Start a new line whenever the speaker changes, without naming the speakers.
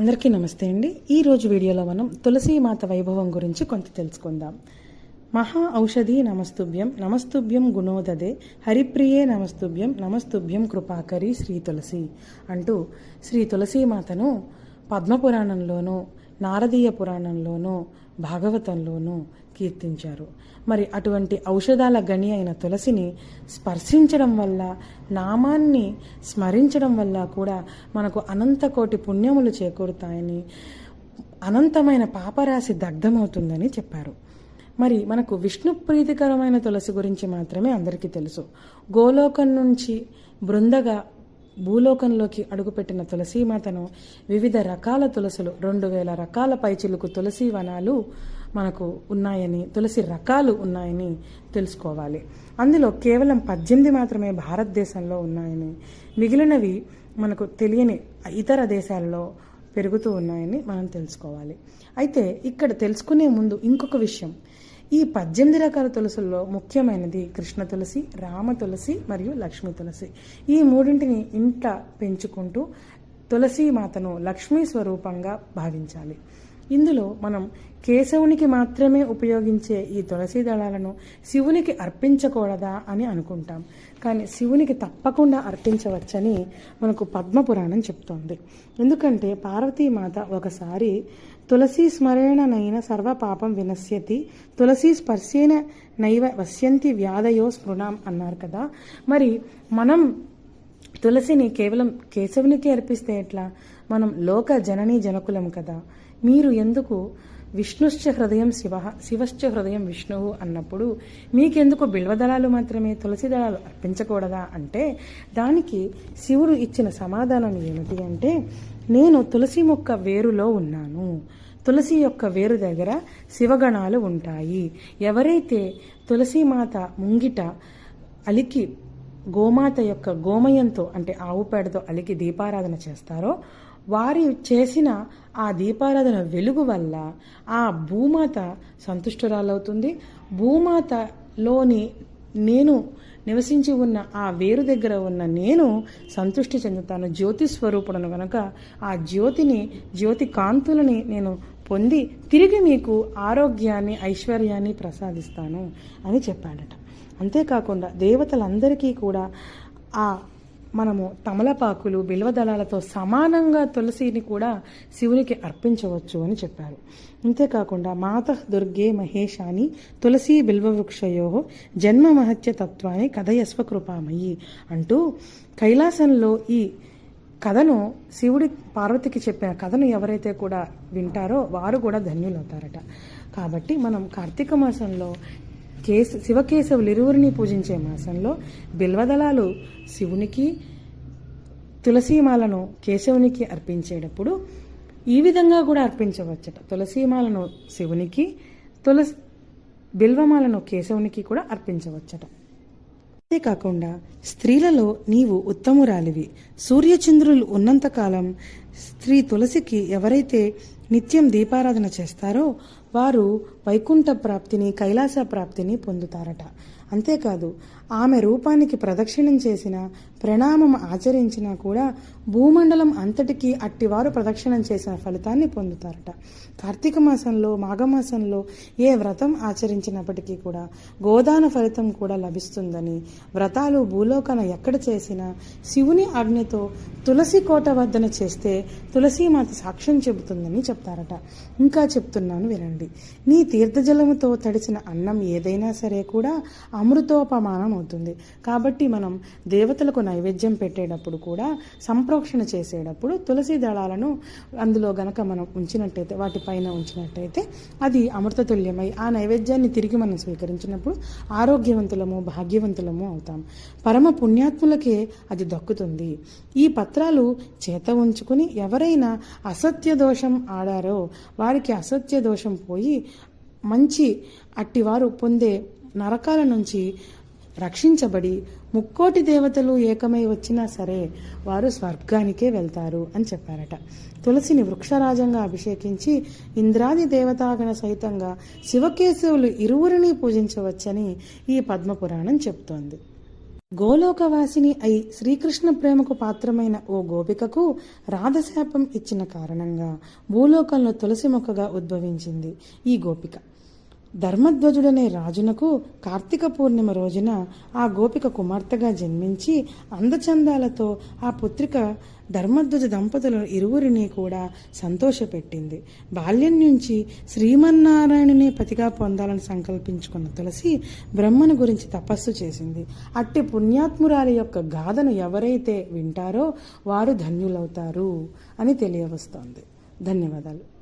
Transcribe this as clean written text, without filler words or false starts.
అందరికీ నమస్తే అండి. ఈరోజు వీడియోలో మనం తులసీమాత వైభవం గురించి కొంత తెలుసుకుందాం. మహా ఔషధి నమస్తుభ్యం నమస్తుభ్యం గుణోదదే హరిప్రియే నమస్తుభ్యం నమస్తుభ్యం కృపాకరి శ్రీ తులసి అంటూ శ్రీ తులసీమాతను పద్మపురాణంలోనూ నారదీయ పురాణంలోనూ భాగవతంలోనూ కీర్తించారు. మరి అటువంటి ఔషధాల గని అయిన తులసిని స్పర్శించడం వల్ల, నామాన్ని స్మరించడం వల్ల కూడా మనకు అనంతకోటి పుణ్యములు చేకూరుతాయని, అనంతమైన పాపరాశి దగ్ధమవుతుందని చెప్పారు. మరి మనకు విష్ణు ప్రీతికరమైన తులసి గురించి మాత్రమే అందరికీ తెలుసు. గోలోకం నుంచి బృందగా భూలోకంలోకి అడుగుపెట్టిన తులసీమాతను వివిధ రకాల తులసులు 2000 రకాల పైచిలుకు తులసి వనాలు మనకు ఉన్నాయని, తులసి రకాలు ఉన్నాయని తెలుసుకోవాలి. అందులో కేవలం 18 మాత్రమే భారతదేశంలో ఉన్నాయని, మిగిలినవి మనకు తెలియని ఇతర దేశాల్లో పెరుగుతూ ఉన్నాయని మనం తెలుసుకోవాలి. అయితే ఇక్కడ తెలుసుకునే ముందు ఇంకొక విషయం, ఈ 18 రకాల తులసుల్లో ముఖ్యమైనది కృష్ణ తులసి, రామ తులసి మరియు లక్ష్మీ తులసి. ఈ మూడింటిని ఇంట పెంచుకుంటూ తులసీమాతను లక్ష్మీ స్వరూపంగా భావించాలి. ఇందులో మనం కేశవునికి మాత్రమే ఉపయోగించే ఈ తులసి దళాలను శివునికి అర్పించకూడదా అని అనుకుంటాం. కానీ శివునికి తప్పకుండా అర్పించవచ్చని మనకు పద్మపురాణం చెప్తోంది. ఎందుకంటే పార్వతీమాత ఒకసారి తులసీ స్మరణనైన సర్వ పాపం వినశ్యతి, తులసీ స్పర్శేన నైవ వశ్యంతి వ్యాధయో స్మృణాం అన్నారు కదా. మరి మనం తులసిని కేవలం కేశవునికి అర్పిస్తే ఎట్లా? మనం లోక జననీ జనకులం కదా. మీరు ఎందుకు విష్ణుశ్చ హృదయం శివ, శివశ్చ హృదయం విష్ణువు అన్నప్పుడు మీకెందుకు బిల్వదళాలు మాత్రమే, తులసి దళాలు అర్పించకూడదా అంటే దానికి శివుడు ఇచ్చిన సమాధానం ఏమిటి అంటే, నేను తులసి మొక్క వేరులో ఉన్నాను, తులసి యొక్క వేరు దగ్గర శివగణాలు ఉంటాయి. ఎవరైతే తులసీమాత ముంగిట అలికి గోమాత యొక్క గోమయంతో అంటే ఆవు పేడతో అలికి దీపారాధన చేస్తారో వారి చేసిన ఆ దీపారాధన వెలుగు వల్ల ఆ భూమాత సంతుష్టురాలవుతుంది. భూమాతలోని నేను నివసించి ఉన్న ఆ వేరు దగ్గర ఉన్న నేను సంతృష్టి చెందుతాను. జ్యోతి స్వరూపుడను కనుక ఆ జ్యోతి కాంతులని నేను పొంది తిరిగి మీకు ఆరోగ్యాన్ని, ఐశ్వర్యాన్ని ప్రసాదిస్తాను అని చెప్పాడట. అంతేకాకుండా దేవతలందరికీ కూడా మనము తమలపాకులు, బిల్వదళాలతో సమానంగా తులసిని కూడా శివునికి అర్పించవచ్చు అని చెప్పారు. అంతేకాకుండా మాతః దుర్గే మహేశాని తులసీ బిల్వవృక్షయో జన్మ మహత్య తత్వాన్ని కథయస్వ కృపామయి అంటూ కైలాసంలో ఈ కథను శివుడి పార్వతికి చెప్పిన కథను ఎవరైతే కూడా వింటారో వారు కూడా ధన్యులవుతారట. కాబట్టి మనం కార్తీక మాసంలో శివకేశవులు ఇరువురిని పూజించే మాసంలో బిల్వదళాలు శివునికి, తులసీమాలను కేశవునికి అర్పించేటప్పుడు ఈ విధంగా కూడా అర్పించవచ్చట. తులసీమాలను శివునికి, బిల్వమాలను కేశవునికి కూడా అర్పించవచ్చట. అంతేకాకుండా స్త్రీలలో నీవు ఉత్తమురాలివి, సూర్యచంద్రులు ఉన్నంతకాలం స్త్రీ తులసికి ఎవరైతే నిత్యం దీపారాధన చేస్తారో వారు వైకుంఠ ప్రాప్తిని, కైలాస ప్రాప్తిని పొందుతారట. అంతేకాదు ఆమె రూపానికి ప్రదక్షిణం చేసిన, ప్రణామం ఆచరించినా కూడా భూమండలం అంతటికీ అట్టివారు ప్రదక్షిణం చేసిన ఫలితాన్ని పొందుతారట. కార్తీక మాసంలో, మాఘమాసంలో ఏ వ్రతం ఆచరించినప్పటికీ కూడా గోదాన ఫలితం కూడా లభిస్తుందని, వ్రతాలు భూలోకన ఎక్కడ చేసినా శివుని ఆజ్ఞతో తులసి కోట వద్దన చేస్తే తులసీమాత సాక్ష్యం చెబుతుందని చెప్తారట. ఇంకా చెప్తున్నాను వినండి. నీ తీర్థజలముతో తడిచిన అన్నం ఏదైనా సరే కూడా అమృతోపమానం అవుతుంది. కాబట్టి మనం దేవతలకు నైవేద్యం పెట్టేటప్పుడు కూడా, సంప్రోక్షణ చేసేటప్పుడు తులసి దళాలను అందులో గనక మనం ఉంచినట్టయితే, వాటిపైన ఉంచినట్టయితే అది అమృతతుల్యమై ఆ నైవేద్యాన్ని తిరిగి మనం స్వీకరించినప్పుడు ఆరోగ్యవంతులము, భాగ్యవంతులము అవుతాం. పరమ పుణ్యాత్ములకే అది దక్కుతుంది. ఈ పత్రాలు చేత ఉంచుకుని ఎవరైనా అసత్య దోషం ఆడారో వారికి అసత్య దోషం పోయి మంచి అట్టివారు పొందే నరకాల నుంచి రక్షించబడి 3,000,000 దేవతలు ఏకమై వచ్చినా సరే వారు స్వర్గానికే వెళ్తారు అని చెప్పారట. తులసిని వృక్షరాజంగా అభిషేకించి ఇంద్రాది దేవతాగణ సహితంగా శివకేశవులు ఇరువురిని పూజించవచ్చని ఈ పద్మపురాణం చెప్తోంది. గోలోకవాసిని అయి శ్రీకృష్ణ ప్రేమకు పాత్రమైన ఓ గోపికకు రాధశాపం ఇచ్చిన కారణంగా భూలోకంలో తులసి మొక్కగా ఉద్భవించింది ఈ గోపిక. ధర్మధ్వజుడనే రాజునకు కార్తీక పూర్ణిమ రోజున ఆ గోపిక కుమార్తెగా జన్మించి అందచందాలతో ఆ పుత్రిక ధర్మధ్వజ దంపతుల ఇరువురిని కూడా సంతోషపెట్టింది. బాల్యం నుంచి శ్రీమన్నారాయణుని పతిగా పొందాలని సంకల్పించుకున్న తులసి బ్రహ్మను గురించి తపస్సు చేసింది. అట్టి పుణ్యాత్మురాలి యొక్క గాథను ఎవరైతే వింటారో వారు ధన్యులవుతారు అని తెలియవస్తోంది. ధన్యవాదాలు.